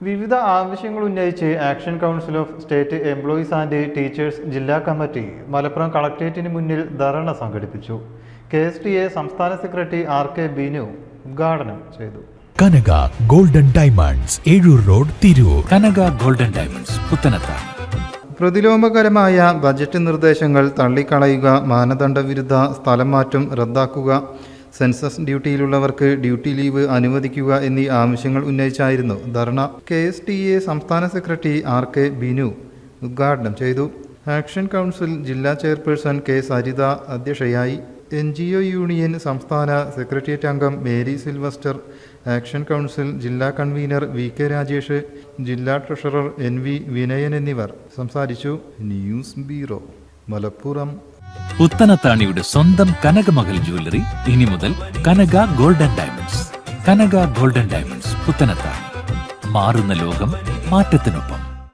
വിവിധ ആവശ്യങ്ങൾ ഉന്നയിച്ച് action council of state employees and teachers ജില്ലാ കമ്മിറ്റി മലപ്പുറം കളക്ടറേറ്റിന് മുന്നിൽ ധർണ സംഘടിപ്പിച്ചു. KSTA സംസ്ഥാന സെക്രട്ടറി RK ബിനു ഉദ്ഘാടനം ചെയ്തു. Kanaka golden diamonds, Ezhur road, Tirur. Kanaka golden diamonds, Puthanathani. പ്രതിലോമകരമായ ബജറ്റ് നിർദ്ദേശങ്ങൾ തള്ളിക്കളയുക, മാനദണ്ഡവിരുദ്ധ സ്ഥലം മാറ്റം റദ്ദാക്കുക, സെൻസസ് ഡ്യൂട്ടിയിലുള്ളവർക്ക് ഡ്യൂട്ടി ലീവ് അനുവദിക്കുക എന്നീ ആവശ്യങ്ങൾ ഉന്നയിച്ചായിരുന്നു ധർണ. KSTA സംസ്ഥാന സെക്രട്ടറി RK ബിനു ഉദ്ഘാടനം ചെയ്തു. ആക്ഷൻ കൗൺസിൽ ജില്ലാ ചെയർപേഴ്സൺ K സരിത അധ്യക്ഷയായി. NGO യൂണിയൻ സംസ്ഥാന സെക്രട്ടേറിയറ്റ് അംഗം മേരി സിൽവസ്റ്റർ, ആക്ഷൻ കൗൺസിൽ ജില്ലാ കൺവീനർ VK രാജേഷ്, ജില്ലാ ട്രഷറർ NV വിനയൻ എന്നിവർ സംസാരിച്ചു. News bureau, Malappuram. പുത്തനത്താണിയുടെ സ്വന്തം കനകമകൾ ജ്വല്ലറി ഇനി മുതൽ കനക ഗോൾഡൻ ഡയമണ്ട്സ്. കനക ഗോൾഡൻ ഡയമണ്ട്സ്, പുത്തനത്താണി. മാറുന്ന ലോകം, മാറ്റത്തിനൊപ്പം.